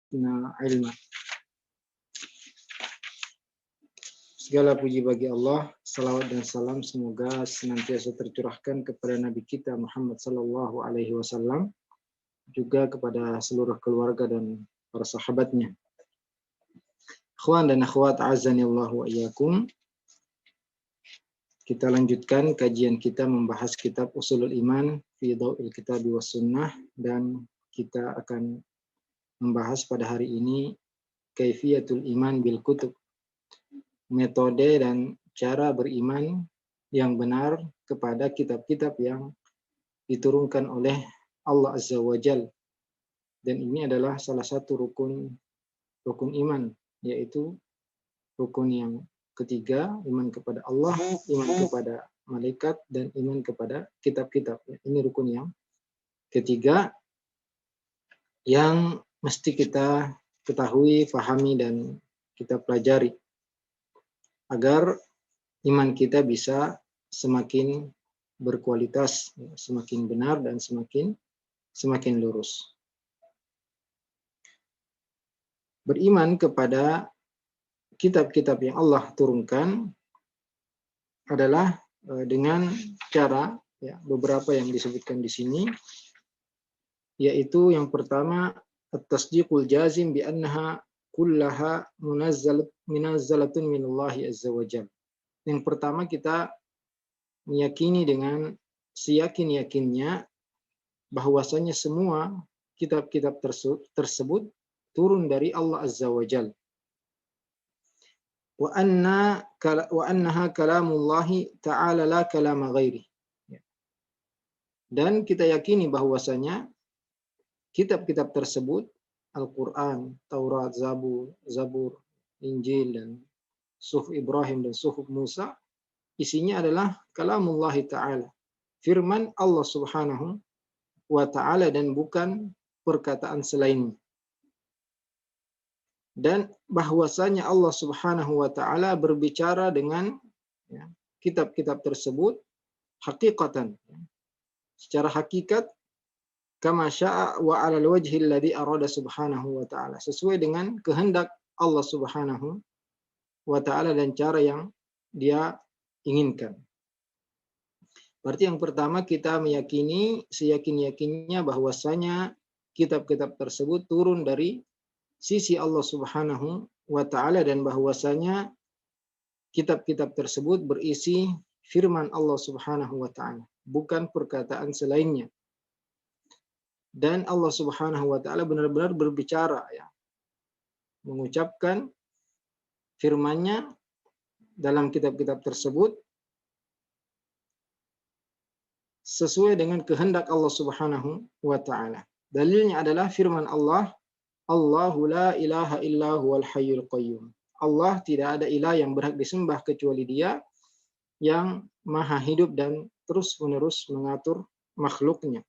zidna ilma. Segala puji bagi Allah, salawat dan salam semoga senantiasa tercurahkan kepada Nabi kita Muhammad sallallahu alaihi wasallam, juga kepada seluruh keluarga dan para sahabatnya. Ikhwan dan akhwat azanillahu wa iyyakum. Kita lanjutkan kajian kita membahas kitab Ushulul Iman fi Dhau'il Kitab was Sunnah, dan kita akan membahas pada hari ini kaifiyatul iman bil kutub. Metode dan cara beriman yang benar kepada kitab-kitab yang diturunkan oleh Allah Azza wa Jal. Dan ini adalah salah satu rukun iman, yaitu rukun yang ketiga, iman kepada Allah, iman kepada malaikat, dan iman kepada kitab-kitab. Ini rukun yang ketiga yang mesti kita ketahui, fahami, dan kita pelajari agar iman kita bisa semakin berkualitas, semakin benar, dan semakin lurus. Beriman kepada kitab-kitab yang Allah turunkan adalah dengan cara beberapa yang disebutkan di sini, yaitu yang pertama at-tasdiqul jazim bi annaha kullaha munazzalatun minallahi azza wa jalla. Yang pertama kita meyakini dengan seyakin-yakinnya bahwasanya semua kitab-kitab tersebut turun dari Allah azza wa jalla. Wa annaha kalamullahi ta'ala la kalama ghairi. Dan kita yakini bahwasanya kitab-kitab tersebut, Al-Quran, Taurat, Zabur, Injil, dan Suhuf Ibrahim dan Suhuf Musa, isinya adalah kalamullahi ta'ala, firman Allah subhanahu wa ta'ala, dan bukan perkataan selainnya. Dan bahwasanya Allah subhanahu wa ta'ala berbicara dengan kitab-kitab tersebut hakikatan, secara hakikat, kama sya'a wa 'alal wajhi alladhi arada subhanahu wa ta'ala, sesuai dengan kehendak Allah subhanahu wa ta'ala dan cara yang dia inginkan. Berarti yang pertama kita meyakini seyakin-yakinnya bahwasanya kitab-kitab tersebut turun dari sisi Allah subhanahu wa ta'ala, dan bahwasanya kitab-kitab tersebut berisi firman Allah subhanahu wa ta'ala, bukan perkataan selainnya. Dan Allah subhanahu wa ta'ala benar-benar berbicara, mengucapkan firman-Nya dalam kitab-kitab tersebut sesuai dengan kehendak Allah subhanahu wa ta'ala. Dalilnya adalah firman Allah, Allahu la ilaha illa huwal hayyul qayyum. Allah tidak ada ilah yang berhak disembah kecuali Dia yang maha hidup dan terus-menerus mengatur makhluknya.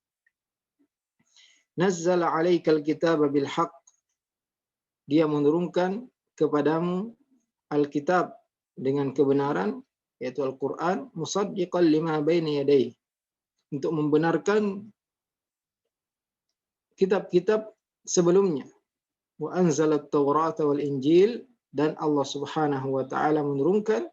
Nazzala 'alaikal kitaba bil haqq. Dia menurunkan kepadamu Alkitab dengan kebenaran, yaitu Al-Quran, musaddiqan lima baina yadayhi, untuk membenarkan kitab-kitab sebelumnya. Wa anzalat Taurata wal Injil, dan Allah subhanahu wa ta'ala menurunkan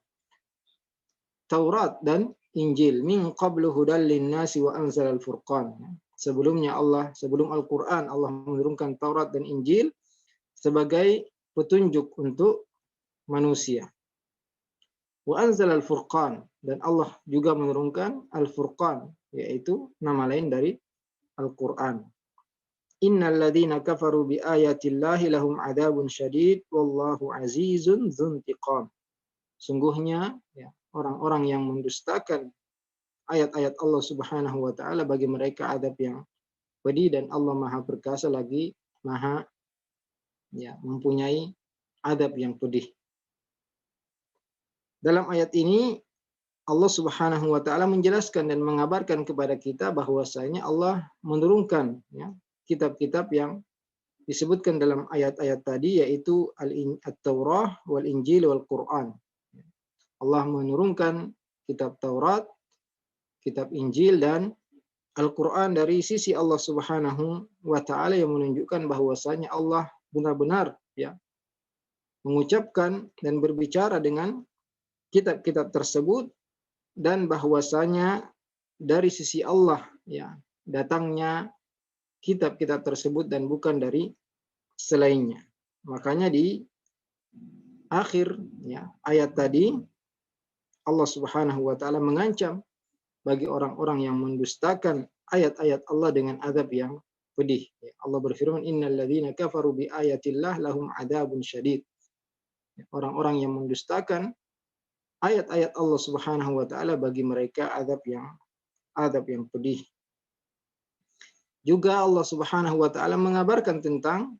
Taurat dan Injil. Min qablu hudal linnasi wa anzalal furqan. Sebelumnya sebelum Al-Quran, Allah menurunkan Taurat dan Injil sebagai petunjuk untuk manusia. Wa anzalal furqan, dan Allah juga menurunkan Al-Furqan, yaitu nama lain dari Al-Quran. Innal ladzina kafaru bi ayatillahi lahum adzabun syadid wallahu azizun dzuntiqam. Sungguhnya orang-orang yang mendustakan ayat-ayat Allah subhanahu wa ta'ala, bagi mereka adab yang pedih, dan Allah maha perkasa lagi maha mempunyai adab yang pedih. Dalam ayat ini Allah subhanahu wa ta'ala menjelaskan dan mengabarkan kepada kita bahwasanya Allah menurunkan kitab-kitab yang disebutkan dalam ayat-ayat tadi, yaitu At-Taurah wal Injil wal Quran. Allah menurunkan kitab Taurat, kitab Injil, dan Al-Quran dari sisi Allah subhanahu wa ta'ala, yang menunjukkan bahwasanya Allah benar-benar ya mengucapkan dan berbicara dengan kitab-kitab tersebut, dan bahwasanya dari sisi Allah ya datangnya kitab-kitab tersebut dan bukan dari selainnya. Makanya di akhir ya ayat tadi Allah Subhanahu wa taala mengancam bagi orang-orang yang mendustakan ayat-ayat Allah dengan azab yang pedih. Allah berfirman, innal ladzina kafaru bi ayatillah lahum adzabun syadid. Orang-orang yang mendustakan ayat-ayat Allah Subhanahu wa taala bagi mereka azab yang pedih. Juga Allah Subhanahu wa taala mengabarkan tentang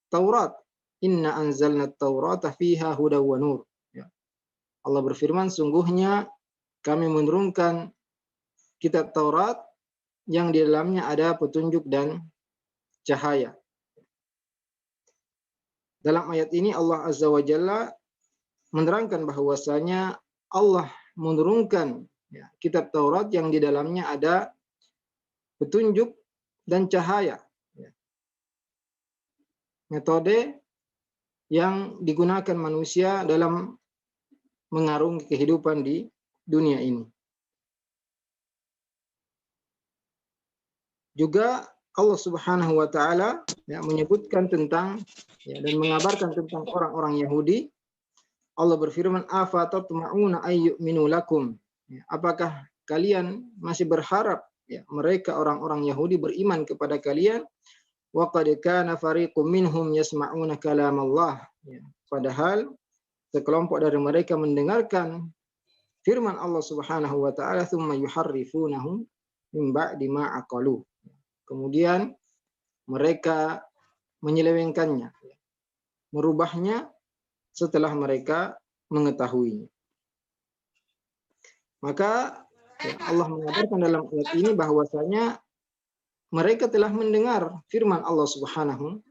Taurat. Inna anzalna at-taurata fiha hudaw wa nur. Ya. Allah berfirman, sungguhnya kami menurunkan kitab Taurat yang di dalamnya ada petunjuk dan cahaya. Dalam ayat ini Allah Azza wa Jalla menerangkan bahwasanya Allah menurunkan ya, kitab Taurat yang di dalamnya ada petunjuk dan cahaya. Ya. Metode yang digunakan manusia dalam mengarungi kehidupan di dunia ini. Juga Allah Subhanahu wa taala ya, menyebutkan tentang ya, dan mengabarkan tentang orang-orang Yahudi. Allah berfirman, afa tatma'una ayyuminu lakum. Ya, apakah kalian masih berharap ya, mereka orang-orang Yahudi beriman kepada kalian? Wa qad kana fariqum minhum yasma'una kalam Allah. Ya, padahal sekelompok dari mereka mendengarkan firman Allah Subhanahu wa taala, tsumma yuharrifunahu min ba'di ma aqalu. Kemudian mereka menyelewengkannya, merubahnya setelah mereka mengetahuinya. Maka ya, Allah mengabarkan dalam ayat ini bahwasanya mereka telah mendengar firman Allah Subhanahu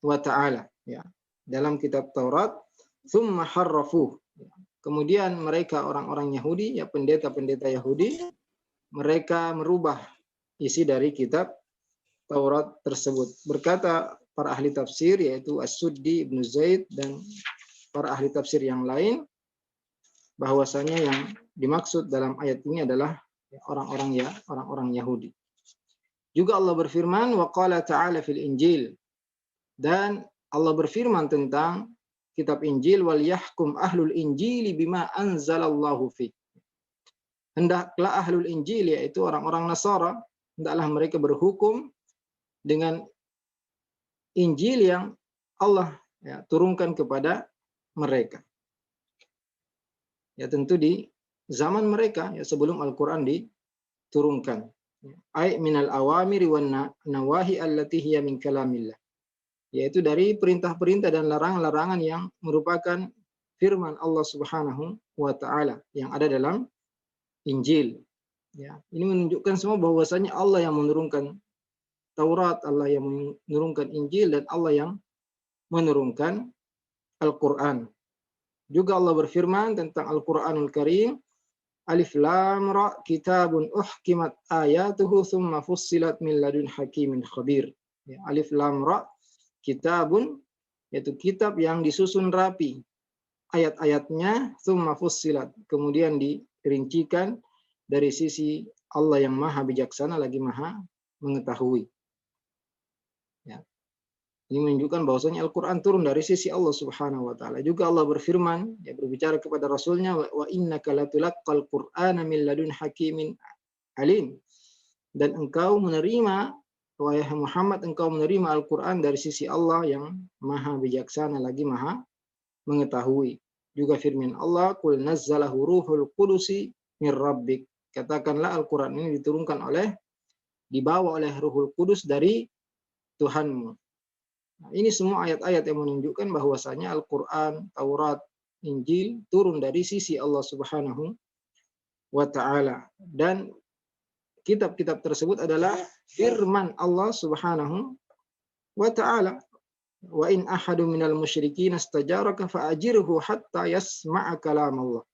wa taala ya dalam kitab Taurat, tsumma harrafuh. Kemudian mereka orang-orang Yahudi ya pendeta-pendeta Yahudi mereka merubah isi dari kitab Taurat tersebut. Berkata para ahli tafsir yaitu As-Suddi, Ibnu Zaid dan para ahli tafsir yang lain bahwasanya yang dimaksud dalam ayat ini adalah orang-orang Yahudi. Juga Allah berfirman wa qala ta'ala fil Injil, dan Allah berfirman tentang kitab Injil, wal yahkum ahlul injili bima anzalallahu fi. Hendaklah ahlul Injil yaitu orang-orang Nasara, hendaklah mereka berhukum dengan Injil yang Allah ya, turunkan kepada mereka. Ya tentu di zaman mereka ya sebelum Al-Qur'an diturunkan. Ai minal awamiri wan nawahi allati hiya min kalamillah. Yaitu dari perintah-perintah dan larangan-larangan yang merupakan firman Allah Subhanahu wa taala yang ada dalam Injil. Ya, ini menunjukkan semua bahwasanya Allah yang menurunkan Taurat, Allah yang menurunkan Injil, dan Allah yang menurunkan Al-Qur'an. Juga Allah berfirman tentang Al-Qur'anul Karim, Alif Lam Ra kitabun uhkimat ayatuhu thumma fussilat min ladun hakimin khabir. Ya, Alif Lam Ra kitabun yaitu kitab yang disusun rapi ayat-ayatnya, thumma fussilat kemudian dirincikan dari sisi Allah yang maha bijaksana lagi maha mengetahui. Ya. Ini menunjukkan bahwasanya Al-Quran turun dari sisi Allah Subhanahu wa taala. Juga Allah berfirman, ya berbicara kepada Rasulnya, wa innaka latulaqqal Qur'ana min ladun hakimin alim. Dan engkau menerima, wahai Muhammad, engkau menerima Al-Quran dari sisi Allah yang maha bijaksana lagi maha mengetahui. Juga firman Allah, qul nazzalahu ruhul qudusi min rabbik. Katakanlah Al-Quran ini dibawa oleh Ruhul Kudus dari Tuhanmu. Nah, ini semua ayat-ayat yang menunjukkan bahwasanya Al-Quran, Taurat, Injil turun dari sisi Allah Subhanahu wa taala, dan kitab-kitab tersebut adalah firman Allah Subhanahu wa taala. Wa in ahadu minal musyrikin istajaraka fa'ajirhu hatta yasma'a kalam Allah.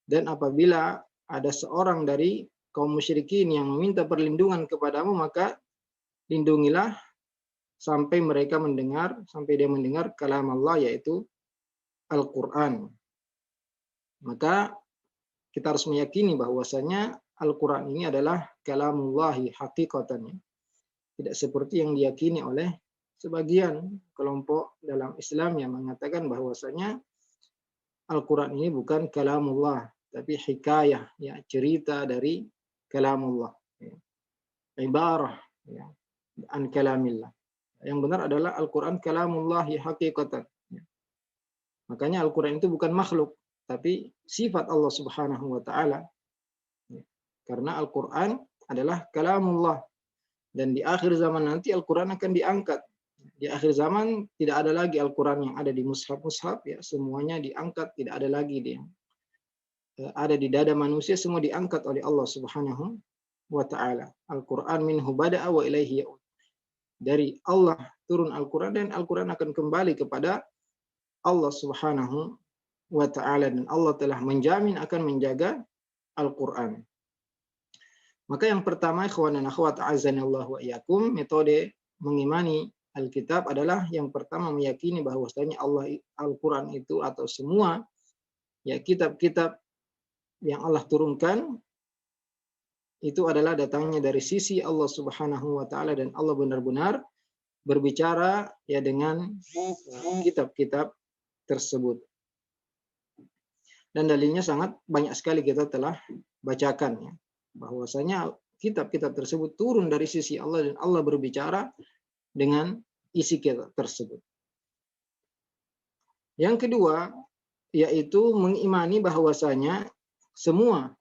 Dan apabila ada seorang dari kaum musyrikin yang meminta perlindungan kepadamu, maka lindungilah sampai dia mendengar kalam Allah, yaitu Al-Quran. Maka kita harus meyakini bahwasanya Al-Quran ini adalah kalamullahi hakikatan. Tidak seperti yang diyakini oleh sebagian kelompok dalam Islam yang mengatakan bahwasanya Al-Quran ini bukan kalamullah, tapi hikayah, ya, cerita dari kalamullah, ya, ibarah, ya, an kalamillah. Yang benar adalah Al-Quran kalamullahi hakikatan. Ya. Makanya Al-Quran itu bukan makhluk, tapi sifat Allah Subhanahu wa taala. Ya. Karena Al-Quran adalah kalamullah, dan di akhir zaman nanti Al-Quran akan diangkat. Di akhir zaman tidak ada lagi Al-Quran yang ada di mushaf-mushaf, ya, semuanya diangkat, tidak ada lagi dia ada di dada manusia, semua diangkat oleh Allah Subhanahu wa taala. Al-Quran minhu bada'a wa ilaihi ya'ud. Dari Allah turun Al-Quran, dan Al-Quran akan kembali kepada Allah Subhanahu wa taala, dan Allah telah menjamin akan menjaga Al-Quran. Maka yang pertama, ikhwan dan akhwat azanillahu wa iyyakum, metode mengimani Alkitab adalah yang pertama meyakini bahwasanya Al-Quran itu, atau semua, ya, kitab-kitab yang Allah turunkan itu adalah datangnya dari sisi Allah Subhanahu wa taala, dan Allah benar-benar berbicara, ya, dengan kitab-kitab tersebut. Dan dalilnya sangat banyak sekali kita telah bacakan, ya, bahwasanya kitab-kitab tersebut turun dari sisi Allah, dan Allah berbicara dengan isi kitab tersebut. Yang kedua, yaitu mengimani bahwasanya semua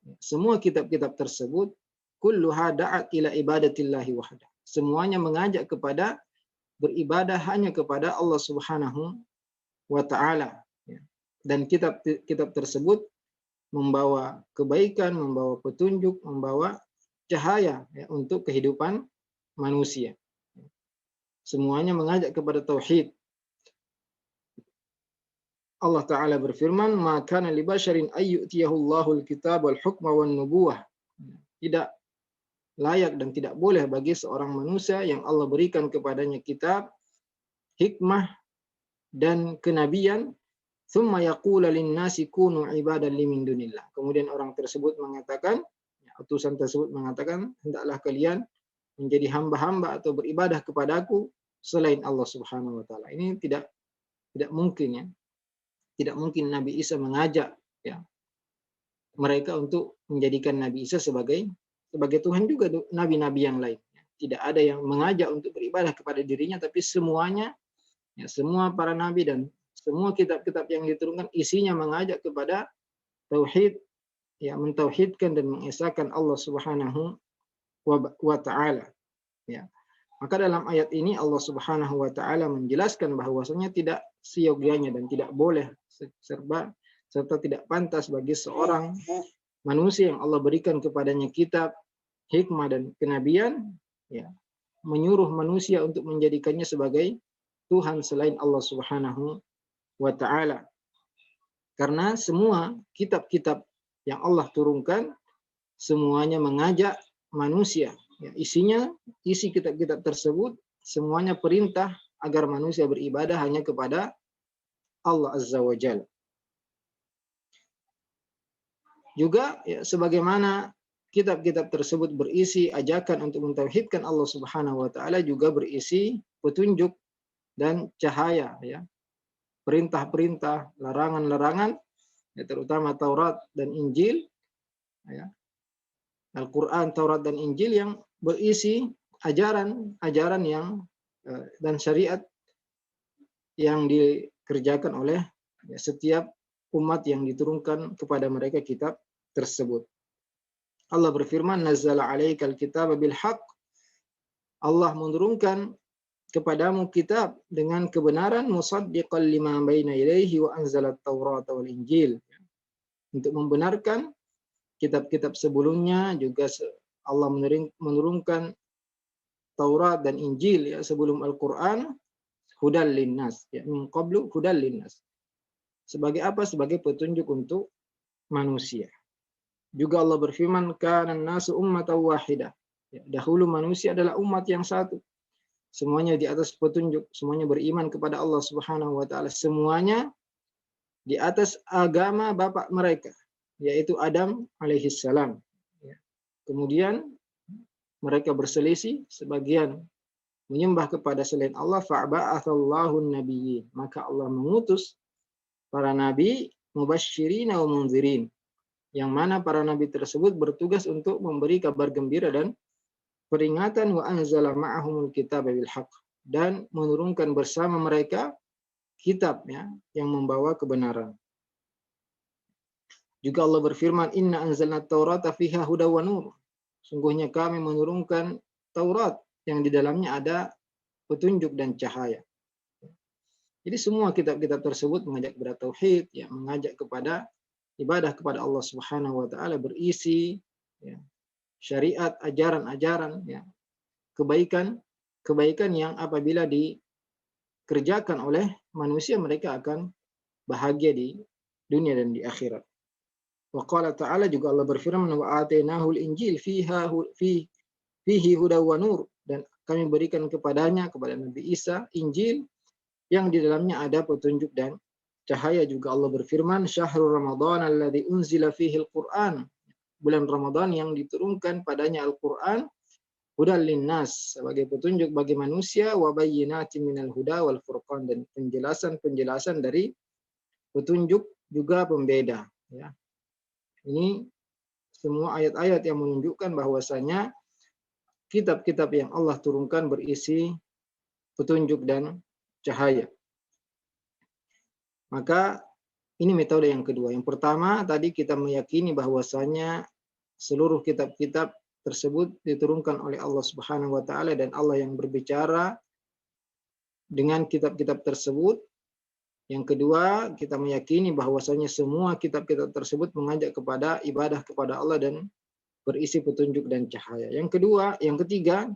kitab-kitab tersebut kulluha da'at ila ibadatillahi wahda. Semuanya mengajak kepada beribadah hanya kepada Allah Subhanahu wa taala. Dan kitab-kitab tersebut membawa kebaikan, membawa petunjuk, membawa cahaya, ya, untuk kehidupan manusia. Semuanya mengajak kepada tauhid. Allah Ta'ala berfirman, "Ma kana li basyarin ay yu'tiyahu Allahul kitab wal hukma wan nubuwah." Tidak layak dan tidak boleh bagi seorang manusia yang Allah berikan kepadanya kitab, hikmah, dan kenabian, thumma yaqula lin-nasi kunu ibadan li min dunillah. Kemudian orang tersebut mengatakan, utusan tersebut mengatakan, hendaklah kalian menjadi hamba-hamba atau beribadah kepadaku selain Allah Subhanahu wa taala. Ini tidak mungkin, ya. Tidak mungkin Nabi Isa mengajak, ya, mereka untuk menjadikan Nabi Isa sebagai Tuhan juga nabi-nabi yang lain. Tidak ada yang mengajak untuk beribadah kepada dirinya, tapi semuanya, ya, semua para nabi dan semua kitab-kitab yang diturunkan isinya mengajak kepada tauhid, ya, mentauhidkan dan mengesahkan Allah Subhanahu wa taala, ya. Maka dalam ayat ini Allah Subhanahu wa taala menjelaskan bahwasanya tidak seyogyanya dan tidak boleh serta tidak pantas bagi seorang manusia yang Allah berikan kepadanya kitab, hikmah, dan kenabian, ya, menyuruh manusia untuk menjadikannya sebagai Tuhan selain Allah Subhanahu wa taala. Karena semua kitab-kitab yang Allah turunkan semuanya mengajak manusia, ya, isi kitab-kitab tersebut semuanya perintah agar manusia beribadah hanya kepada Allah Azza wa Jalla. Juga, ya, sebagaimana kitab-kitab tersebut berisi ajakan untuk mentauhidkan Allah Subhanahu wa taala, juga berisi petunjuk dan cahaya, ya. Perintah-perintah, larangan-larangan, ya, terutama Taurat dan Injil, ya. Al-Quran, Taurat, dan Injil yang berisi ajaran yang dan syariat yang dikerjakan oleh, ya, setiap umat yang diturunkan kepada mereka kitab tersebut. Allah berfirman, "Nazzala 'alaikal kitaba bil haqq." Allah menurunkan kepadamu kitab dengan kebenaran, musaddiqan lima baina yadayhi wa anzalat Taurata wal Injil. Untuk membenarkan kitab-kitab sebelumnya, juga Allah menurunkan Taurat dan Injil, ya, sebelum Al-Quran, hudal linnas, ya, min qablu hudal linnas. Sebagai apa? Sebagai petunjuk untuk manusia. Juga Allah berfirman, "Kana an-nasu ummatan wahidah." Ya, dahulu manusia adalah umat yang satu. semuanya di atas petunjuk, semuanya beriman kepada Allah Subhanahu wa taala, semuanya di atas agama bapak mereka, yaitu Adam alaihissalam. Ya. Kemudian mereka berselisih, sebagian menyembah kepada selain Allah, fa'ba'athallahu nabiyyin, maka Allah mengutus para nabi mubasysyirin wa mundzirin, yang mana para nabi tersebut bertugas untuk memberi kabar gembira dan peringatan, wa anzala ma'ahumul kitaba bil haqq, dan menurunkan bersama mereka kitab, ya, yang membawa kebenaran. Juga Allah berfirman, inna anzalna taurata fiha huda wa nur, sungguhnya kami menurunkan Taurat yang di dalamnya ada petunjuk dan cahaya. Jadi semua kitab-kitab tersebut mengajak kepada tauhid, ya, mengajak kepada ibadah kepada Allah Subhanahu wa taala, berisi, ya, syariat, ajaran-ajaran, ya, kebaikan yang apabila dikerjakan oleh manusia mereka akan bahagia di dunia dan di akhirat. Wa qala ta'ala, juga Allah berfirman, wa atainahul injil fihi huda wa nur, dan kami berikan kepadanya, kepada Nabi Isa, Injil yang di dalamnya ada petunjuk dan cahaya. Juga Allah berfirman, syahrul ramadhan alladzi unzila fihi al-Qur'an, bulan Ramadan yang diturunkan padanya Al-Qur'an, hudal linnas, sebagai petunjuk bagi manusia, wa bayyinatin minal huda wal furqan, dan penjelasan dari petunjuk juga pembeda, ya. Ini semua ayat-ayat yang menunjukkan bahwasanya kitab-kitab yang Allah turunkan berisi petunjuk dan cahaya. Maka ini metode yang kedua. Yang pertama tadi kita meyakini bahwasanya seluruh kitab-kitab tersebut diturunkan oleh Allah Subhanahu wa taala, dan Allah yang berbicara dengan kitab-kitab tersebut. Yang kedua, kita meyakini bahwasanya semua kitab-kitab tersebut mengajak kepada ibadah kepada Allah dan berisi petunjuk dan cahaya. Yang ketiga,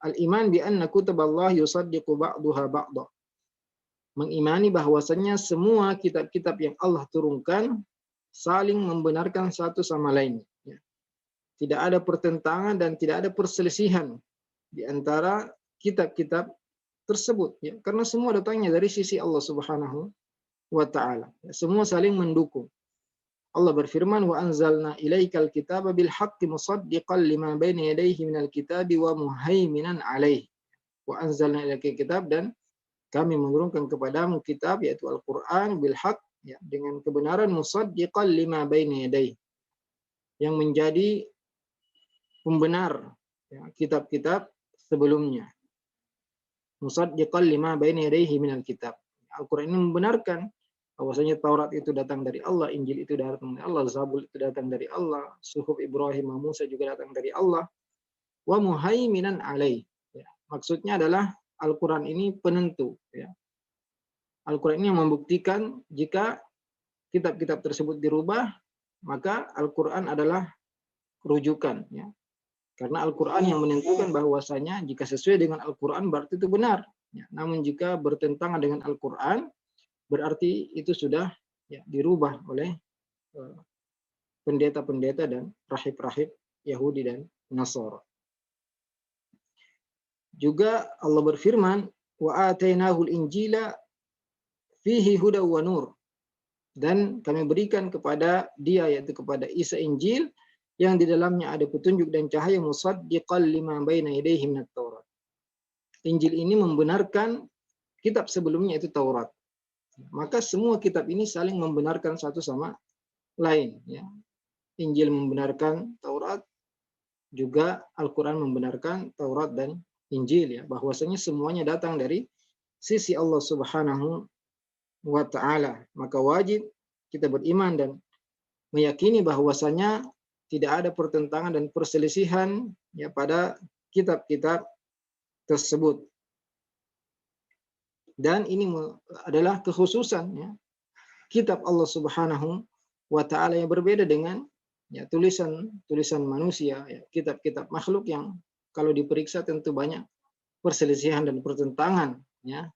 al-iman bi anna kutuballah yusaddiqu ba'daha ba'dha. Mengimani bahwasanya semua kitab-kitab yang Allah turunkan saling membenarkan satu sama lain. Tidak ada pertentangan dan tidak ada perselisihan di antara kitab-kitab tersebut, ya, karena semua datangnya dari sisi Allah Subhanahu wa taala. Semua saling mendukung. Allah berfirman, wa anzalna ilaikal kitaba bil haqqi musaddiqan lima baina yadayhi minal kitabi wa muhaiminan alaihi. Wa anzalna ilaikal kitab, dan kami menurunkan kepadamu kitab, yaitu Al-Qur'an, bil haqq, ya, dengan kebenaran, musaddiqan lima baina yadayhi, yang menjadi pembenar, ya, kitab-kitab sebelumnya. Musaddiqan lima baina yadayhi minal kitab. Al-Qur'an ini membenarkan bahwasanya Taurat itu datang dari Allah, Injil itu datang dari Allah, Zabur itu datang dari Allah, Suhuf Ibrahim wa Musa juga datang dari Allah. Wa muhaiminan alaih. Ya, maksudnya adalah Al-Qur'an ini penentu, ya. Al-Qur'an ini membuktikan jika kitab-kitab tersebut dirubah, maka Al-Qur'an adalah rujukan, ya. Karena Al-Quran yang menentukan bahwasanya jika sesuai dengan Al-Quran berarti itu benar. Ya, namun jika bertentangan dengan Al-Quran berarti itu sudah, ya, dirubah oleh pendeta-pendeta dan rahib-rahib Yahudi dan Nasara. Juga Allah berfirman, wa atainahul injila fihi huda wa nur, dan kami berikan kepada dia, yaitu kepada Isa, Injil yang di dalamnya ada petunjuk dan cahaya, musaddiqan lima baina yadayhi minat Taurat. Injil ini membenarkan kitab sebelumnya, itu Taurat. Maka semua kitab ini saling membenarkan satu sama lain, ya. Injil membenarkan Taurat, juga Al-Quran membenarkan Taurat dan Injil, ya, bahwasanya semuanya datang dari sisi Allah Subhanahu wa taala. Maka wajib kita beriman dan meyakini bahwasanya tidak ada pertentangan dan perselisihan, ya, pada kitab-kitab tersebut. Dan ini adalah kekhususan, ya, kitab Allah Subhanahu wa taala yang berbeda dengan, ya, tulisan manusia, ya, kitab-kitab makhluk yang kalau diperiksa tentu banyak perselisihan dan pertentangan, ya,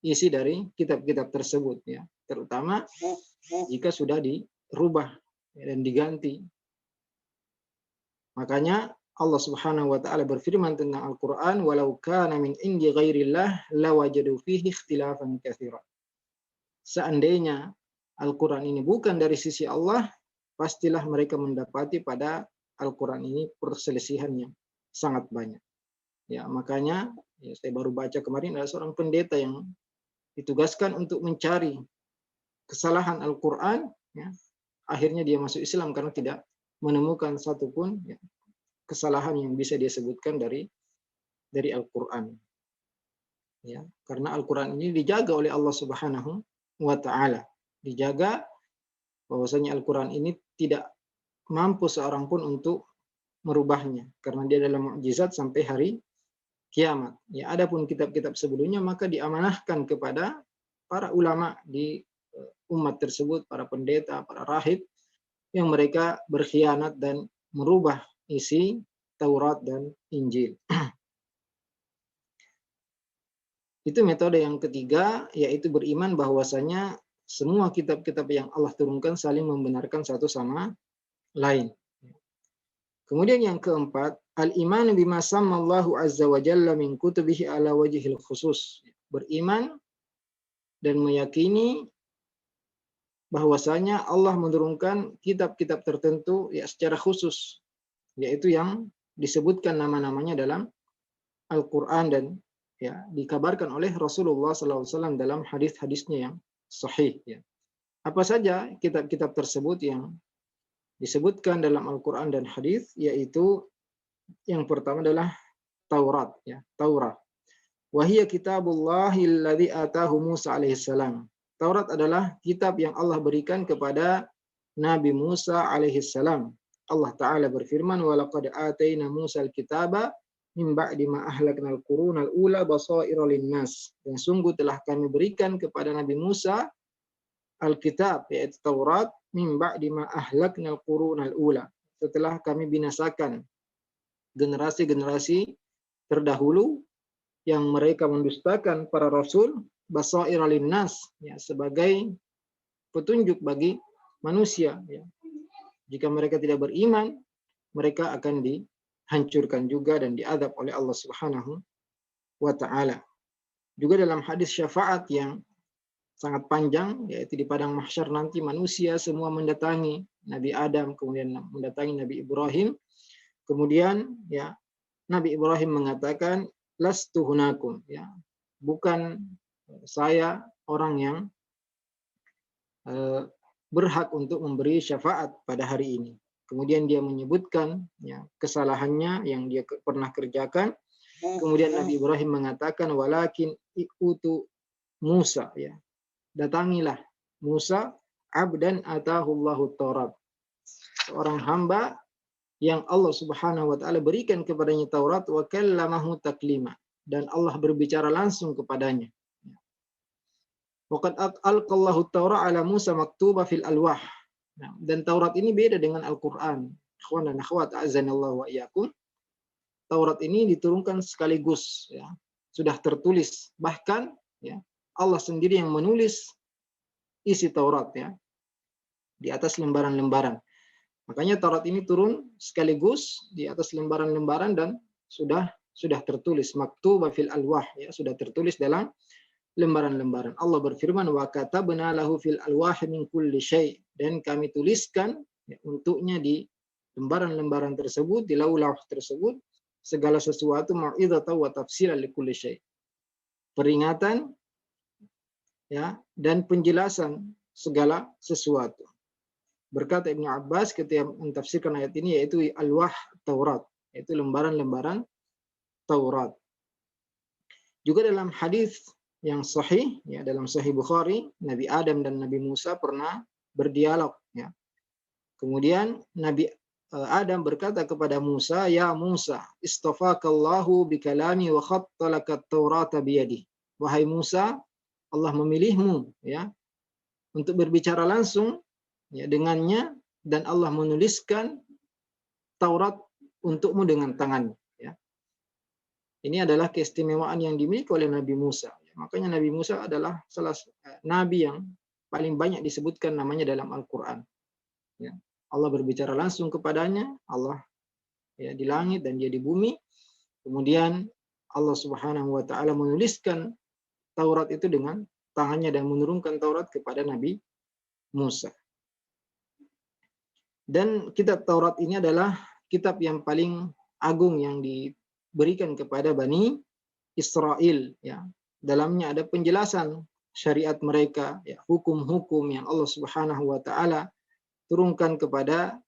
isi dari kitab-kitab tersebut, ya, terutama jika sudah dirubah, ya, dan diganti. Makanya Allah Subhanahu wa taala berfirman tentang Al-Qur'an, "Walau kana min indi ghairillah lawajadu fihi ikhtilafan katsira." Seandainya Al-Qur'an ini bukan dari sisi Allah, pastilah mereka mendapati pada Al-Qur'an ini perselisihan yang sangat banyak. Ya, makanya saya baru baca kemarin ada seorang pendeta yang ditugaskan untuk mencari kesalahan Al-Qur'an, ya. Akhirnya dia masuk Islam karena tidak menemukan satupun ya, kesalahan yang bisa dia sebutkan dari Al-Qur'an. Ya, karena Al-Qur'an ini dijaga oleh Allah Subhanahu wa taala. Dijaga bahwasanya Al-Qur'an ini tidak mampu seorang pun untuk merubahnya karena dia adalah mukjizat sampai hari kiamat. Ya, adapun kitab-kitab sebelumnya maka diamanahkan kepada para ulama di umat tersebut, para pendeta, para rahib yang mereka berkhianat dan merubah isi Taurat dan Injil. Itu metode yang ketiga, yaitu beriman bahwasanya semua kitab-kitab yang Allah turunkan saling membenarkan satu sama lain. Kemudian yang keempat, al-iman bima sammallahu azza wa jalla min kutubihi ala wajhil khusus. Beriman dan meyakini bahwasanya Allah menurunkan kitab-kitab tertentu ya secara khusus, yaitu yang disebutkan nama-namanya dalam Al-Qur'an dan ya dikabarkan oleh Rasulullah SAW dalam hadis-hadisnya yang sahih. Ya. Apa saja kitab-kitab tersebut yang disebutkan dalam Al-Quran dan hadis, yaitu yang pertama adalah Taurat, ya, Taurat. Wahia kitabullahi alladzi atahu Musa alaihissalam. Taurat adalah kitab yang Allah berikan kepada Nabi Musa alaihissalam. Allah Ta'ala berfirman, وَلَقَدْ آتَيْنَا مُوسَى الْكِتَابَ مِنْ بَعْدِ مَا أَهْلَكْنَا الْقُرُونَ الْأُولَى بَصَائِرَ لِلنَّاسِ. Dan sungguh telah kami berikan kepada Nabi Musa Alkitab, yaitu Taurat, min ba'di ma ahlaknal qurunal ula. Setelah kami binasakan generasi-generasi terdahulu yang mereka mendustakan para rasul, basair linnas, ya, sebagai petunjuk bagi manusia. Ya. Jika mereka tidak beriman, mereka akan dihancurkan juga dan diadab oleh Allah Subhanahu wa taala. Juga dalam hadis syafaat yang sangat panjang, yaitu di padang mahsyar nanti manusia semua mendatangi Nabi Adam, kemudian mendatangi Nabi Ibrahim, kemudian ya Nabi Ibrahim mengatakan lastu hunakum, ya bukan saya orang yang berhak untuk memberi syafaat pada hari ini. Kemudian dia menyebutkan ya kesalahannya yang dia pernah kerjakan. Kemudian Nabi Ibrahim mengatakan walakin ikutu Musa, ya datangilah Musa abdan atahullahu Taurat, seorang hamba yang Allah Subhanahu wa taala berikan kepadanya Taurat, wa kallamahu taklima, dan Allah berbicara langsung kepadanya. Waqad alqallahu Taurat ala Musa maktuba fil alwah. Dan Taurat ini beda dengan Al-Qur'an. Ikhwan dan akhwat azanallahu wa iyyakum. Taurat ini diturunkan sekaligus, ya. Sudah tertulis, bahkan ya Allah sendiri yang menulis isi Taurat, ya, di atas lembaran-lembaran. Makanya Taurat ini turun sekaligus di atas lembaran-lembaran dan sudah tertulis maktuba fil alwah, ya, sudah tertulis dalam lembaran-lembaran. Allah berfirman wa katabna lahu fil alwah min kulli syai', dan kami tuliskan ya, untuknya di lembaran-lembaran tersebut, di lauh-lauh tersebut, segala sesuatu mau'izatan wa tafsilan likulli syai'. Peringatan ya dan penjelasan segala sesuatu. Berkata Ibnu Abbas ketika mentafsirkan ayat ini, yaitu alwah Taurat, yaitu lembaran-lembaran Taurat. Juga dalam hadis yang sahih, ya, dalam Sahih Bukhari, Nabi Adam dan Nabi Musa pernah berdialog, ya. Kemudian Nabi Adam berkata kepada Musa, ya Musa, istafakallahu bikalami wa khattalaka at-taurata biyadi. Wahai Musa, Allah memilihmu, ya, untuk berbicara langsung ya dengannya, dan Allah menuliskan Taurat untukmu dengan tangannya. Ya. Ini adalah keistimewaan yang dimiliki oleh Nabi Musa. Makanya Nabi Musa adalah salah nabi yang paling banyak disebutkan namanya dalam Al-Quran. Ya. Allah berbicara langsung kepadanya, Allah ya di langit dan dia di bumi. Kemudian Allah Subhanahu wa taala menuliskan Taurat itu dengan tangannya dan menurunkan Taurat kepada Nabi Musa. Dan kitab Taurat ini adalah kitab yang paling agung yang diberikan kepada Bani Israel, ya. Dalamnya ada penjelasan syariat mereka, ya, hukum-hukum yang Allah Subhanahu wa taala turunkan kepada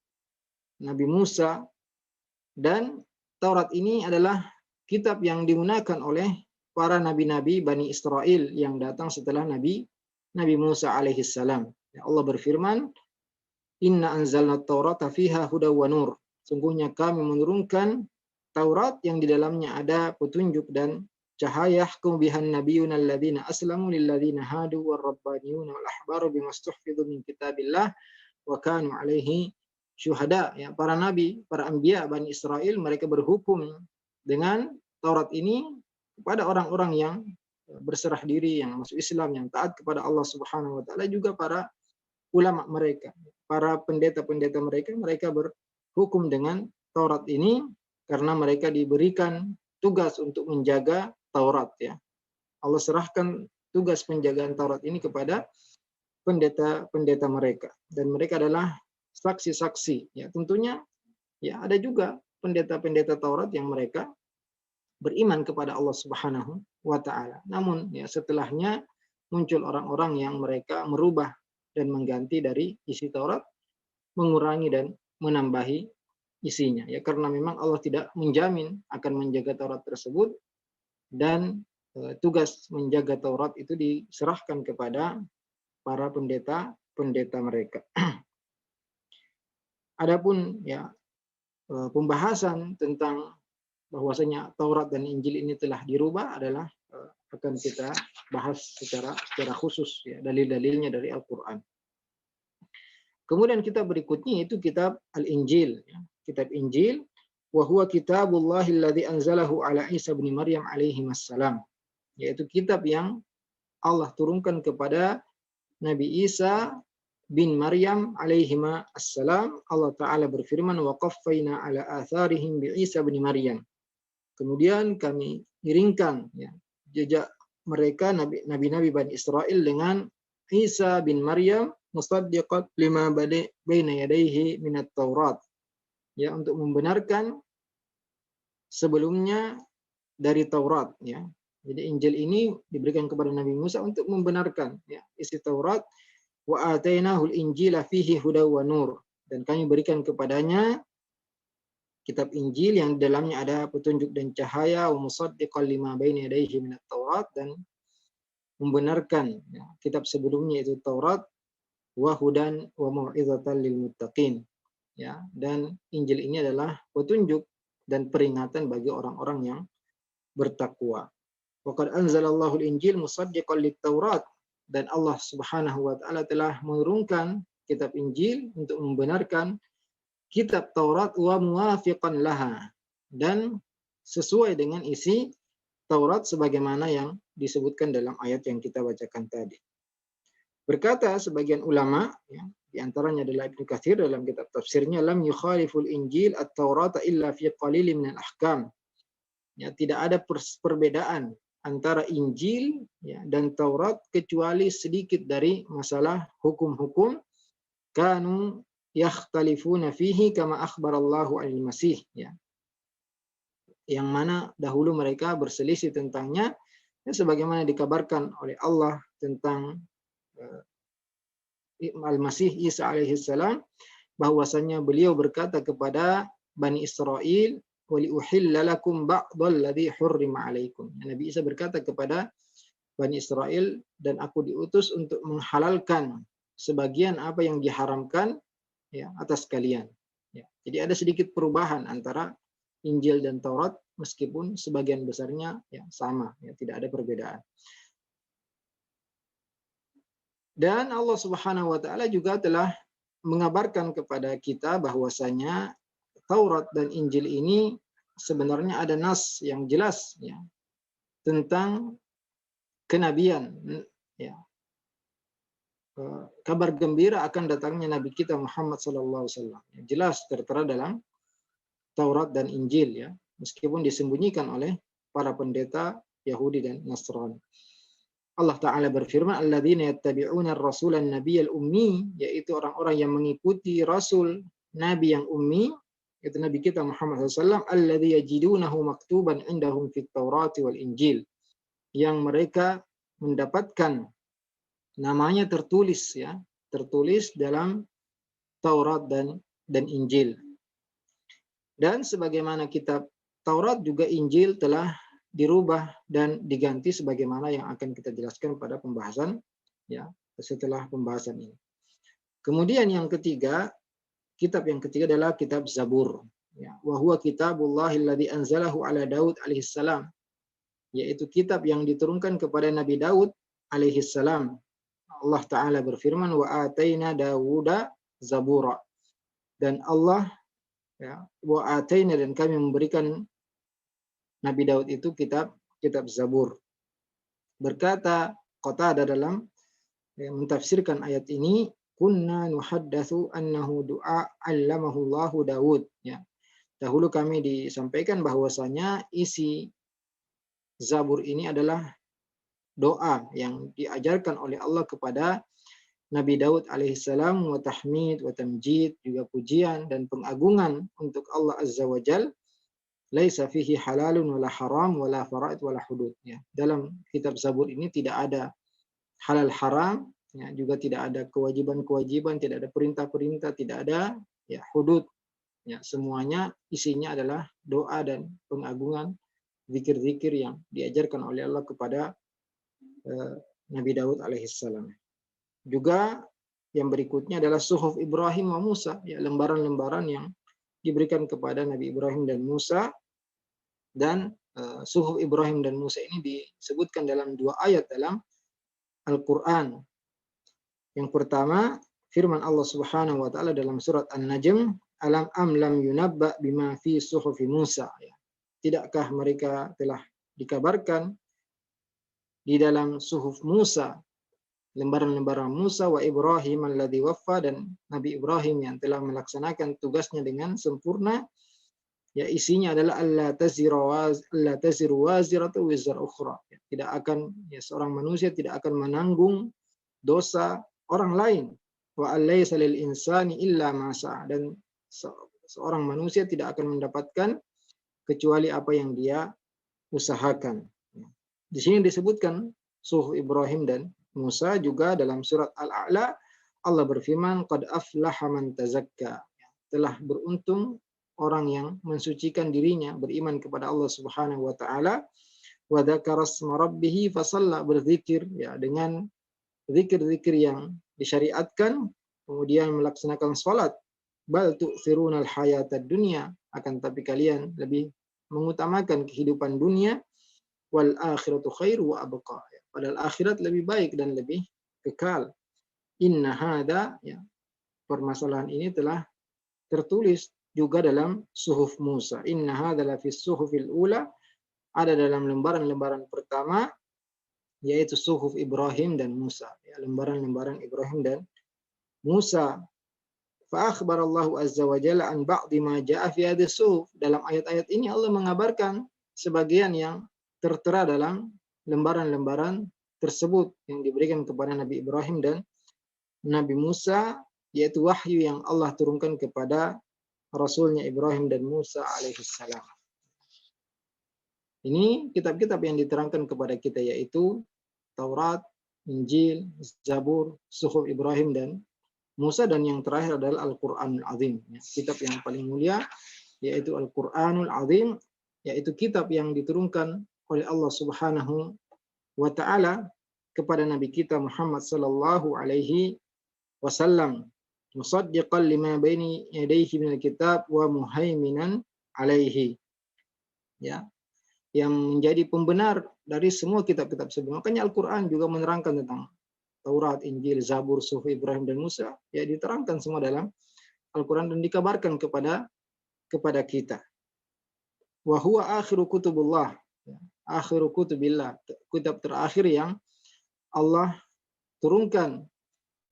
Nabi Musa. Dan Taurat ini adalah kitab yang digunakan oleh para nabi-nabi Bani Israel yang datang setelah Nabi Musa alaihissalam. Ya, Allah berfirman, Inna anzalna taurata fiha huda wa nur. Sungguhnya kami menurunkan Taurat yang di dalamnya ada petunjuk dan cahaya. Yahkum bihan nabiyuna alladhina aslamu lilladhina hadu warrabbaniyuna wal ahbaru bimastuhfidhu min kitabillah wa kanu alaihi syuhada. Ya, para nabi, para anbiya Bani Israel, mereka berhukum dengan Taurat ini kepada orang-orang yang berserah diri, yang masuk Islam, yang taat kepada Allah Subhanahu wa taala, juga para ulama mereka, para pendeta-pendeta mereka, mereka berhukum dengan Taurat ini karena mereka diberikan tugas untuk menjaga Taurat, ya. Allah serahkan tugas penjagaan Taurat ini kepada pendeta-pendeta mereka, dan mereka adalah saksi-saksi, ya. Tentunya ya ada juga pendeta-pendeta Taurat yang mereka beriman kepada Allah Subhanahu wa taala. Namun ya setelahnya muncul orang-orang yang mereka merubah dan mengganti dari isi Taurat, mengurangi dan menambahi isinya, ya, karena memang Allah tidak menjamin akan menjaga Taurat tersebut, dan tugas menjaga Taurat itu diserahkan kepada para pendeta mereka. Adapun ya pembahasan tentang bahwasanya Taurat dan Injil ini telah dirubah adalah akan kita bahas secara khusus, ya, dalil-dalilnya dari Al-Qur'an. Kemudian kitab berikutnya itu kitab Al-Injil, ya. Kitab Injil, wa huwa kitabullahi alladzi anzalahu ala Isa bin Maryam alaihi wassalam, yaitu kitab yang Allah turunkan kepada Nabi Isa bin Maryam alaihi assalam. Allah taala berfirman, wa qaffayna ala atharihim bi Isa bin Maryam. Kemudian kami iringkan, ya, jejak mereka nabi-nabi Bani Israel dengan Isa bin Maryam musaddiqat lima baina yadayhi minat Taurat, ya, untuk membenarkan sebelumnya dari Taurat, ya. Jadi Injil ini diberikan kepada Nabi Musa untuk membenarkan, ya, isi Taurat. Wa atainahul injila fihi huda wa nur, dan kami berikan kepadanya kitab Injil yang di dalamnya ada petunjuk dan cahaya, wa musaddiqan lima baina yadayhi minat Taurat, dan membenarkan, ya, kitab sebelumnya itu Taurat, wa hudan wa mau'izatan lil muttaqin, ya, dan Injil ini adalah petunjuk dan peringatan bagi orang-orang yang bertakwa. Wa qad anzalallahu al-injil musaddiqan lit Taurat, dan Allah Subhanahu wa taala telah menurunkan kitab Injil untuk membenarkan kitab Taurat, wa muwafiqan laha, dan sesuai dengan isi Taurat sebagaimana yang disebutkan dalam ayat yang kita bacakan tadi. Berkata sebagian ulama, ya, di antaranya adalah Ibnu Katsir dalam kitab tafsirnya, lam yukhaliful Injil at-Taurata illa fi qalilin minal ahkam. Ya, tidak ada perbedaan antara Injil, ya, dan Taurat kecuali sedikit dari masalah hukum-hukum. Kanu yakhtalifuna fihi kama akhbarallahu anil masih, ya, yang mana dahulu mereka berselisih tentangnya, ya, sebagaimana dikabarkan oleh Allah tentang Al-Masih Isa alaihissalam, bahwasanya beliau berkata kepada Bani Israel, wa li uhilla lakum ba'dal ladzi hurrima alaikum. Nabi Isa berkata kepada Bani Israel, dan aku diutus untuk menghalalkan sebagian apa yang diharamkan, ya, atas kalian. Ya. Jadi ada sedikit perubahan antara Injil dan Taurat, meskipun sebagian besarnya, ya, sama, ya, tidak ada perbedaan. Dan Allah Subhanahu wa taala juga telah mengabarkan kepada kita bahwasanya Taurat dan Injil ini sebenarnya ada nas yang jelas, ya, tentang kenabian, ya, kabar gembira akan datangnya Nabi kita Muhammad sallallahu alaihi wasallam. Jelas tertera dalam Taurat dan Injil ya, meskipun disembunyikan oleh para pendeta Yahudi dan Nasrani. Allah Ta'ala berfirman, alladzina yattabi'una ar-rasulan nabiyyal ummi, yaitu orang-orang yang mengikuti Rasul Nabi yang ummi, itu Nabi kita Muhammad SAW, alladzi yajidunahu maktuban indahum fit Taurati wal Injil, yang mereka mendapatkan namanya tertulis ya, tertulis dalam Taurat dan Injil. Dan sebagaimana kitab Taurat juga Injil telah dirubah dan diganti sebagaimana yang akan kita jelaskan pada pembahasan ya setelah pembahasan ini. Kemudian yang ketiga, kitab yang ketiga adalah kitab Zabur ya, wa huwa kitabullahil ladzi anzalahu ala Daud alaihissalam, yaitu kitab yang diturunkan kepada Nabi Daud alaihissalam. Allah Ta'ala berfirman, wa ataina Dawuda zabura, dan Allah ya, wa ataina, dan kami memberikan Nabi Daud itu kitab Zabur. Berkata Qatadah dalam mentafsirkan ayat ini, kunna nuhaddatsu annahu du'a 'allamahu Allahu Daud ya. Dahulu kami disampaikan bahwasanya isi Zabur ini adalah doa yang diajarkan oleh Allah kepada Nabi Daud alaihissalam, wa tahmid wa tamjid, juga pujian dan pengagungan untuk Allah Azza wa Jal. Laisa fihi halalun wala haram wala faraid wala hudud ya. Dalam kitab Zabur ini tidak ada halal haram ya, juga tidak ada kewajiban-kewajiban, tidak ada perintah-perintah, tidak ada ya hudud ya. Semuanya isinya adalah doa dan pengagungan, zikir-zikir yang diajarkan oleh Allah kepada Nabi Daud alaihissalam. Juga yang berikutnya adalah suhuf Ibrahim wa Musa ya, lembaran-lembaran yang diberikan kepada Nabi Ibrahim dan Musa. Dan suhuf Ibrahim dan Musa ini disebutkan dalam dua ayat dalam Al-Quran. Yang pertama, firman Allah Subhanahu wa Ta'ala dalam surat An-Najm, alam lam yunabba bima fi suhufi Musa ya. Tidakkah mereka telah dikabarkan di dalam suhuf Musa, lembaran-lembaran Musa, wa Ibrahim alladzi waffa, dan Nabi Ibrahim yang telah melaksanakan tugasnya dengan sempurna ya, isinya adalah alla taziru waziratu wizra ukhra. Tidak akan ya, seorang manusia tidak akan menanggung dosa orang lain. Wa alaysa lil insani illa ma sa'a, dan seorang manusia tidak akan mendapatkan kecuali apa yang dia usahakan. Di sini disebutkan suhuf Ibrahim dan Musa. Juga dalam surat Al-A'la Allah berfirman, qad aflaha man tazakka, telah beruntung orang yang mensucikan dirinya, beriman kepada Allah Subhanahu wa Ta'ala, wa dzakara asma rabbih fasalla, berzikir ya dengan zikir-zikir yang disyariatkan, kemudian melaksanakan salat. Bal tu'thirunal hayatad dunya, akan tapi kalian lebih mengutamakan kehidupan dunia, wal akhiratu khairu wa abqa, padahal akhirat lebih baik dan lebih kekal. Inna hada ya, permasalahan ini telah tertulis juga dalam suhuf Musa. Inna hadza la fi suhufil ula, ada dalam lembaran-lembaran pertama, yaitu suhuf Ibrahim dan Musa ya, lembaran-lembaran Ibrahim dan Musa. Fa akhbarallahu azza wa jalla an ba'di ma jaa fi hadhihi suhuf, dalam ayat-ayat ini Allah mengabarkan sebagian yang tertera dalam lembaran-lembaran tersebut yang diberikan kepada Nabi Ibrahim dan Nabi Musa, yaitu wahyu yang Allah turunkan kepada Rasulnya Ibrahim dan Musa alaihissalam. Ini kitab-kitab yang diterangkan kepada kita, yaitu Taurat, Injil, Zabur, suhuf Ibrahim dan Musa, dan yang terakhir adalah Al-Quranul Azim, kitab yang paling mulia, yaitu Al-Quranul Azim, yaitu kitab yang diturunkan oleh Allah Subhanahu wa Ta'ala kepada Nabi kita Muhammad sallallahu alaihi wasallam, musaddiqan lima baini yadayhi minal kitab wa muhaiminan alaihi ya, yang menjadi pembenar dari semua kitab-kitab sebelumnya. Makanya Al-Quran juga menerangkan tentang Taurat, Injil, Zabur, suhuf Ibrahim dan Musa, ya diterangkan semua dalam Al-Quran dan dikabarkan kepada kita. Wa huwa akhiru kutubullah, akhiru kutubillah, kitab terakhir yang Allah turunkan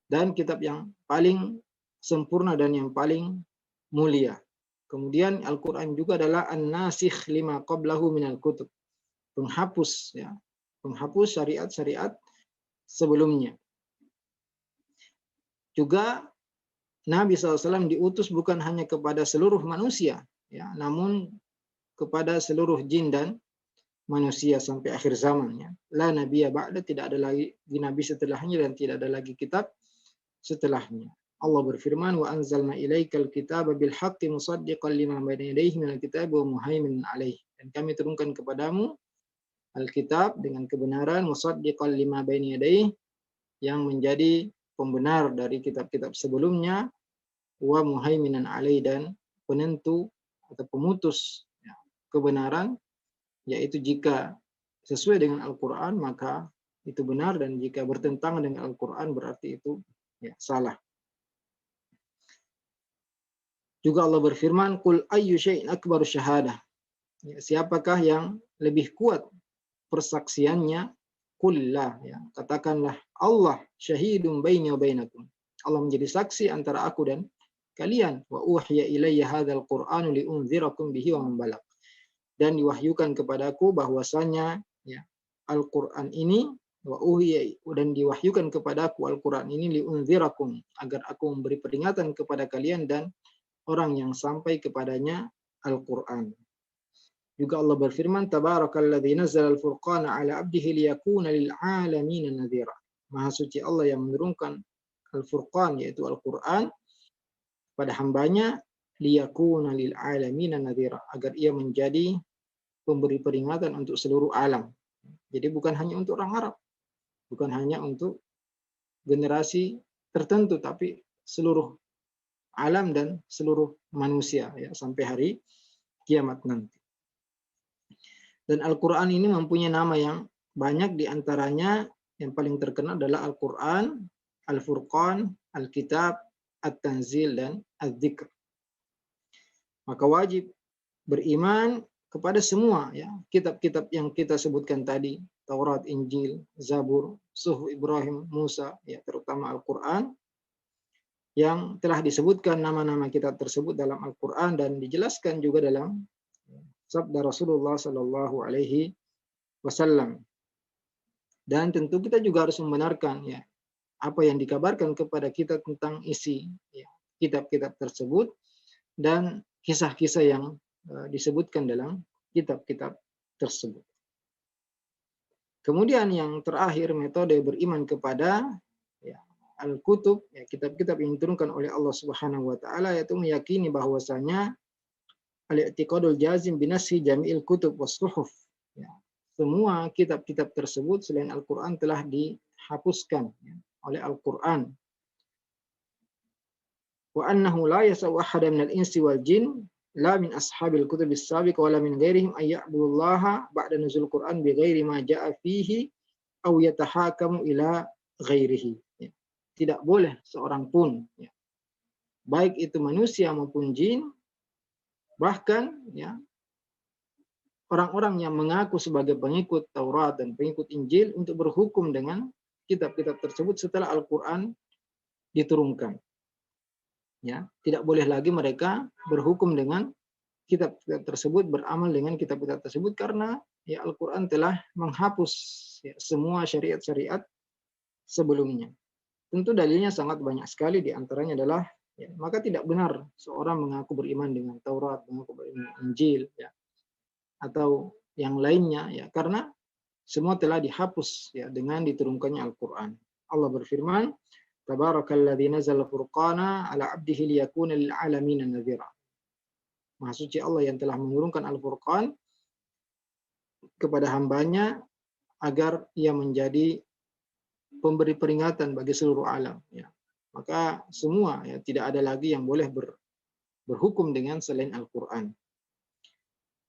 dan kitab yang paling sempurna dan yang paling mulia. Kemudian Al-Quran juga adalah an-nasikh lima qablahu minal kutub. Penghapus, ya, penghapus syariat-syariat sebelumnya. Juga Nabi SAW diutus bukan hanya kepada seluruh manusia, ya, namun kepada seluruh jin dan manusia sampai akhir zaman. Ya. La nabiyya ba'da, tidak ada lagi nabi setelahnya dan tidak ada lagi kitab setelahnya. Allah berfirman, wa anzalna ilaikal kitaba bil haqqi musaddiqan lima baina yadayhi minal kitabi wa muhaiminan alaihi. Dan kami turunkan kepadamu Alkitab dengan kebenaran, musaddiqan lima baina yadayhi, yang menjadi pembenar dari kitab-kitab sebelumnya, wa muhaiminan alaihi, dan penentu atau pemutus, ya, kebenaran, yaitu jika sesuai dengan Al-Quran maka itu benar, dan jika bertentangan dengan Al-Quran berarti itu, ya, salah. Juga Allah berfirman, qul ayyu syai'in akbaru syahadah. Ya, siapakah yang lebih kuat persaksiannya? Qulillah, ya, katakanlah Allah syahidun baini wa bainakum. Allah menjadi saksi antara aku dan kalian. Wa uhiya ilayya hadzal qur'anu liunzirakum bihi wa man balagh. Dan diwahyukan kepadaku bahwasanya, ya, Al-Qur'an ini, wa uhiya, dan diwahyukan kepadaku Al-Qur'an ini liunzirakum, agar aku memberi peringatan kepada kalian dan orang yang sampai kepadanya Al-Qur'an. Juga Allah berfirman, tabarakalladzi nazzala al-furqana ala 'abdihi liyakuna lil 'alamin nadhira. Maha suci Allah yang menurunkan Al-Furqan, yaitu Al-Qur'an, pada hambanya, liyakuna lil 'alamin nadhira, agar ia menjadi pemberi peringatan untuk seluruh alam. Jadi bukan hanya untuk orang Arab, bukan hanya untuk generasi tertentu, tapi seluruh alam dan seluruh manusia, ya, sampai hari kiamat nanti. Dan Al-Quran ini mempunyai nama yang banyak, diantaranya yang paling terkenal adalah Al-Quran, Al-Furqan, Al-Kitab, At-Tanzil, dan Al-Dzikr. Maka wajib beriman kepada semua, ya, kitab-kitab yang kita sebutkan tadi, Taurat, Injil, Zabur, Suhuf Ibrahim, Musa, ya, terutama Al-Quran, yang telah disebutkan nama-nama kitab tersebut dalam Al-Quran dan dijelaskan juga dalam sabda Rasulullah Sallallahu Alaihi Wasallam. Dan tentu kita juga harus membenarkan, ya, apa yang dikabarkan kepada kita tentang isi, ya, kitab-kitab tersebut dan kisah-kisah yang disebutkan dalam kitab-kitab tersebut. Kemudian yang terakhir, metode beriman kepada, ya, Al-Kutub, ya, kitab-kitab yang diturunkan oleh Allah Subhanahu wa taala, yaitu meyakini bahwasanya al-i'tiqadul jazim binassi jami'il kutub was suhuf. Ya, semua kitab-kitab tersebut selain Al-Qur'an telah dihapuskan, ya, oleh Al-Qur'an. Wa annahu la yasau ahadan minal insi wal jin la min ashabil kutubis sabiqah wa la min ghairihim ay ya'budullaha ba'da nuzul Qur'an bi ghairi ma ja'a fihi aw yatahakamu ila ghairihi. Ya, tidak boleh seorang pun, ya, baik itu manusia maupun jin, bahkan, ya, orang-orang yang mengaku sebagai pengikut Taurat dan pengikut Injil untuk berhukum dengan kitab-kitab tersebut setelah Al-Quran diturunkan. Ya, tidak boleh lagi mereka berhukum dengan kitab-kitab tersebut, beramal dengan kitab-kitab tersebut, karena, ya, Al-Quran telah menghapus, ya, semua syariat-syariat sebelumnya. Tentu dalilnya sangat banyak sekali, diantaranya adalah, ya, maka tidak benar seorang mengaku beriman dengan Taurat, mengaku beriman dengan Injil, ya, atau yang lainnya, ya, karena semua telah dihapus, ya, dengan diturunkannya Al-Quran. Allah berfirman, tabarakalladzi nazzala furqana ala 'abdihi liyakuna lil 'alamin nadhira. Maha suci Allah yang telah menurunkan Al-Furqan kepada hambanya agar ia menjadi pemberi peringatan bagi seluruh alam, ya. Maka semua, ya, tidak ada lagi yang boleh berhukum dengan selain Al-Quran.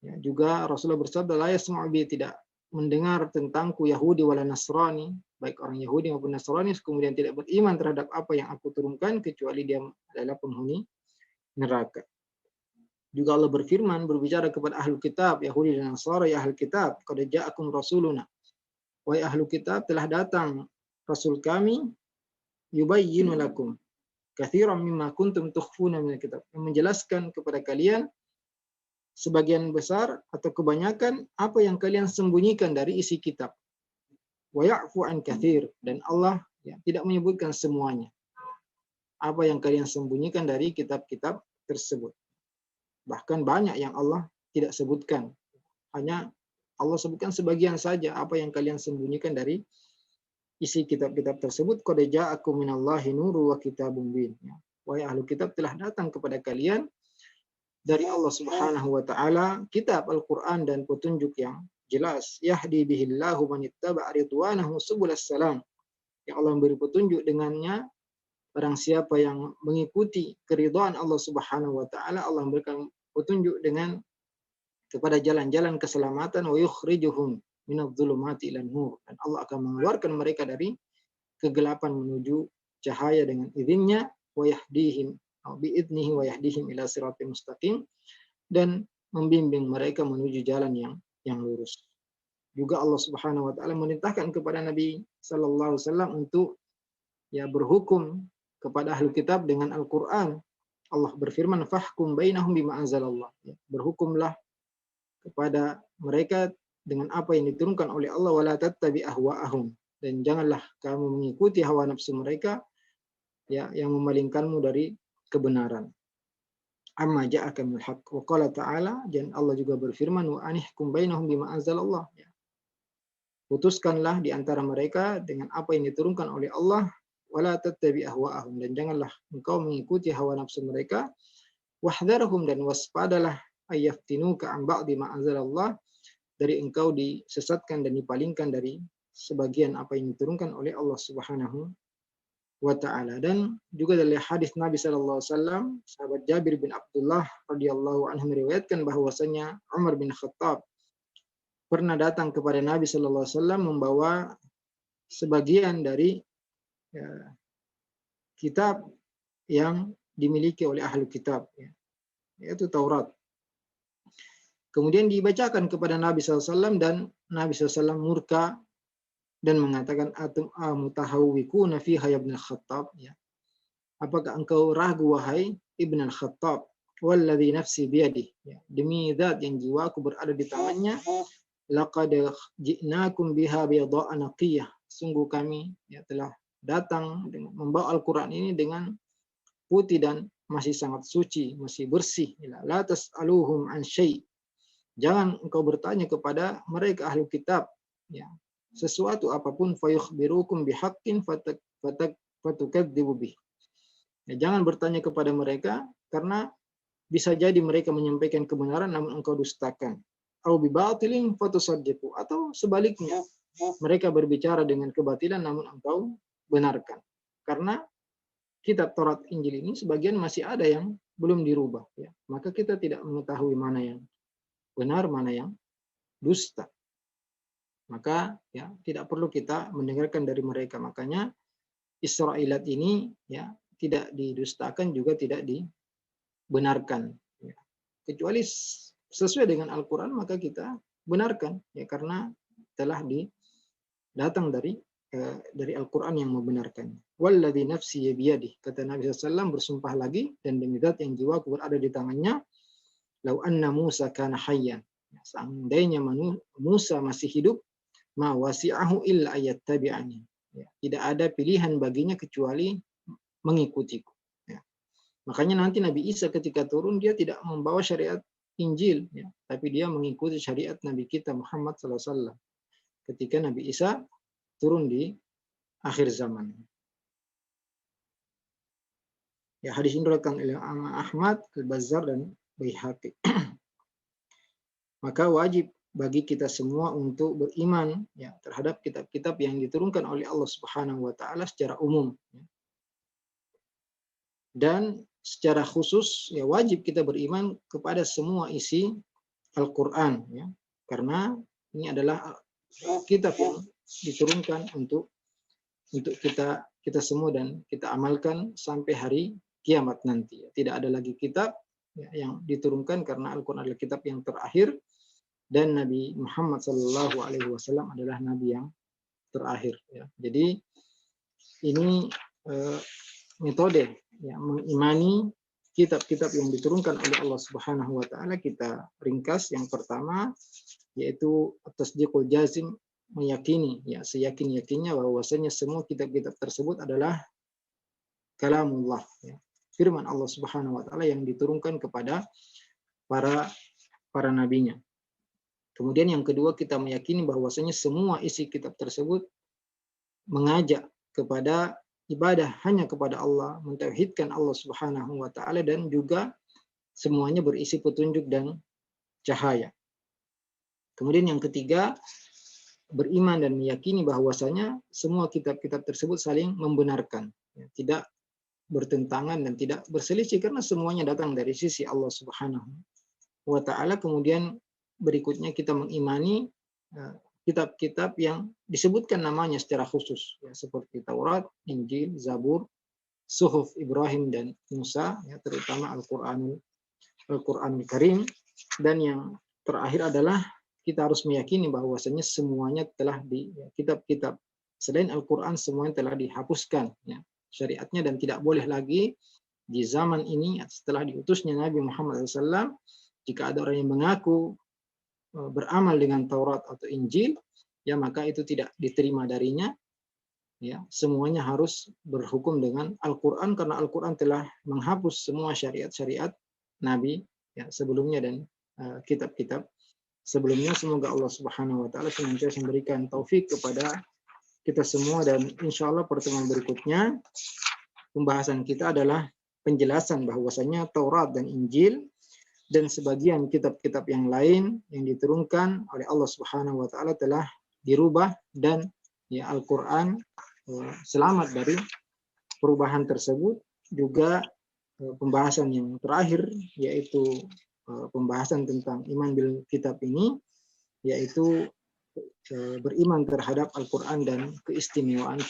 Ya, juga Rasulullah bersabda, la yasma'u bi, tidak mendengar tentangku Yahudi wala Nasrani, baik orang Yahudi maupun Nasrani, kemudian tidak beriman terhadap apa yang aku turunkan, kecuali dia adalah penghuni neraka. Juga Allah berfirman, berbicara kepada ahlu kitab, Yahudi dan Nasara, ya ahlu kitab, qad ja'akum rasuluna. Wahai ahlu kitab, telah datang Rasul kami, yubayyinu lakum, katsiran mimma kuntum tukhfuna minal kitab, yang menjelaskan kepada kalian sebagian besar atau kebanyakan apa yang kalian sembunyikan dari isi kitab. Wa ya'fu an katsir, dan Allah tidak menyebutkan semuanya apa yang kalian sembunyikan dari kitab-kitab tersebut. Bahkan banyak yang Allah tidak sebutkan. Hanya Allah sebutkan sebagian saja apa yang kalian sembunyikan dari isi kitab-kitab tersebut. Qad ja'akum minallahi nuru wa kitabun mubin. Wahai ahli kitab, telah datang kepada kalian dari Allah Subhanahu wa taala kitab Al-Qur'an dan petunjuk yang jelas. Yahdi bihillahu man ittaba'a ridwanahu subulas salam. Yang Allah memberi petunjuk dengannya barang siapa yang mengikuti keridhaan Allah Subhanahu wa taala, Allah memberikan petunjuk dengan kepada jalan-jalan keselamatan, wa yukhrijuhum minadh-dhulumati ilan nur, dan Allah akan mengeluarkan mereka dari kegelapan menuju cahaya dengan izinnya, wa yahdihim biidnihi wa yahdihim ila siratal mustaqim, dan membimbing mereka menuju jalan yang lurus. Juga Allah Subhanahu wa taala memerintahkan kepada Nabi sallallahu alaihi wasallam untuk berhukum kepada ahli kitab dengan Al-Qur'an. Allah berfirman, fahkum bainahum bima anzalallah. Berhukumlah kepada mereka dengan apa yang diturunkan oleh Allah, wala tattabi ahwa'ahum, dan janganlah kamu mengikuti hawa nafsu mereka yang memalingkanmu dari kebenaran. Amma ja'aka minal haqq. Wa qala ta'ala, dan Allah juga berfirman, wa anihkum bainahum bima anzalallah. Putuskanlah di antara mereka dengan apa yang diturunkan oleh Allah, wala tattabi ahwa'ahum, dan janganlah engkau mengikuti hawa nafsu mereka. Wahdharhum, dan waspadalah ayyaftinuka an ba'di ma anzalallah, dari engkau disesatkan dan dipalingkan dari sebagian apa yang diturunkan oleh Allah Subhanahu wa taala. Dan juga dari hadis Nabi sallallahu alaihi wasallam, sahabat Jabir bin Abdullah radhiyallahu anhu meriwayatkan bahwasanya Umar bin Khattab pernah datang kepada Nabi sallallahu alaihi wasallam membawa sebagian dari kitab yang dimiliki oleh ahli kitab, yaitu Taurat. Kemudian dibacakan kepada Nabi SAW, dan Nabi SAW murka dan mengatakan, atum amutahawwikuna fiha ya ibn al-Khattab, apakah engkau ragu wahai Ibn al-Khattab, walladzi nafsi biyadih, demi zat yang jiwaku berada di tangannya, laqad ji'nakum biha biyadha'a naqiyah, sungguh kami telah datang dengan membawa Al-Quran ini dengan putih dan masih sangat suci, masih bersih. La tas'aluhum an syai', jangan engkau bertanya kepada mereka ahli kitab sesuatu apapun, fayukhbirukum bihaqqin fatukadzibu bih. Jangan bertanya kepada mereka karena bisa jadi mereka menyampaikan kebenaran namun engkau dustakan. Au bibatilin fatusaddiqu, atau sebaliknya, mereka berbicara dengan kebatilan namun engkau benarkan. Karena kitab Taurat Injil ini sebagian masih ada yang belum dirubah, maka kita tidak mengetahui mana yang benar, mana yang dusta. Maka tidak perlu kita mendengarkan dari mereka. Makanya Israilat ini tidak didustakan juga tidak dibenarkan. Kecuali sesuai dengan Al-Quran maka kita benarkan, karena telah datang dari Al-Quran yang membenarkan. Walladzi nafsi biyadihi, kata Nabi SAW, bersumpah lagi dan demi zat yang jiwaku berada di tangannya, lau anna Musa kana hayyan, seandainya Musa masih hidup, ma wasi'ahu illa ayattabi'ani, tidak ada pilihan baginya kecuali mengikutiku. Makanya nanti Nabi Isa ketika turun dia tidak membawa syariat Injil, tapi dia mengikuti syariat Nabi kita Muhammad SAW ketika Nabi Isa turun di akhir zaman. Hadis ini diriwayatkan oleh Ahmad, Al-Bazzar, dan Baihaqi. Maka wajib bagi kita semua untuk beriman terhadap kitab-kitab yang diturunkan oleh Allah Subhanahu wa taala secara umum. Dan secara khusus wajib kita beriman kepada semua isi Al-Qur'an, karena ini adalah kitab yang diturunkan untuk kita semua dan kita amalkan sampai hari kiamat nanti. Tidak ada lagi kitab yang diturunkan karena Al-Quran adalah kitab yang terakhir dan Nabi Muhammad SAW adalah Nabi yang terakhir. Jadi ini metode ya mengimani kitab-kitab yang diturunkan oleh Allah Subhanahu wa taala kita ringkas. Yang pertama yaitu tasdiqul jazim, meyakini ya seyakin-yakinnya bahwasanya semua kitab-kitab tersebut adalah kalamullah ya, firman Allah Subhanahu wa taala yang diturunkan kepada para nabinya. Kemudian yang kedua kita meyakini bahwasanya semua isi kitab tersebut mengajak kepada ibadah hanya kepada Allah, mentauhidkan Allah Subhanahu wa taala dan juga semuanya berisi petunjuk dan cahaya. Kemudian yang ketiga, beriman dan meyakini bahwasanya semua kitab-kitab tersebut saling membenarkan, ya, tidak bertentangan dan tidak berselisih karena semuanya datang dari sisi Allah Subhanahu wa taala. Kemudian berikutnya kita mengimani kitab-kitab yang disebutkan namanya secara khusus ya, seperti Taurat, Injil, Zabur, Suhuf Ibrahim dan Musa ya, terutama Al-Qur'anul Karim. Dan yang terakhir adalah kita harus meyakini bahwasanya semuanya telah di kitab-kitab selain Al-Qur'an semuanya telah dihapuskan ya, syariatnya, dan tidak boleh lagi di zaman ini setelah diutusnya Nabi Muhammad SAW jika ada orang yang mengaku beramal dengan Taurat atau Injil ya maka itu tidak diterima darinya ya. Semuanya harus berhukum dengan Al-Qur'an karena Al-Qur'an telah menghapus semua syariat-syariat Nabi ya sebelumnya dan kitab-kitab sebelumnya. Semoga Allah Subhanahu wa taala senantiasa memberikan taufik kepada kita semua, dan insya Allah pertemuan berikutnya pembahasan kita adalah penjelasan bahwasanya Taurat dan Injil dan sebagian kitab-kitab yang lain yang diturunkan oleh Allah Subhanahu wa taala telah dirubah, dan ya Al-Qur'an selamat dari perubahan tersebut. Juga pembahasan yang terakhir yaitu pembahasan tentang iman bil kitab ini, yaitu beriman terhadap Al-Qur'an dan keistimewaan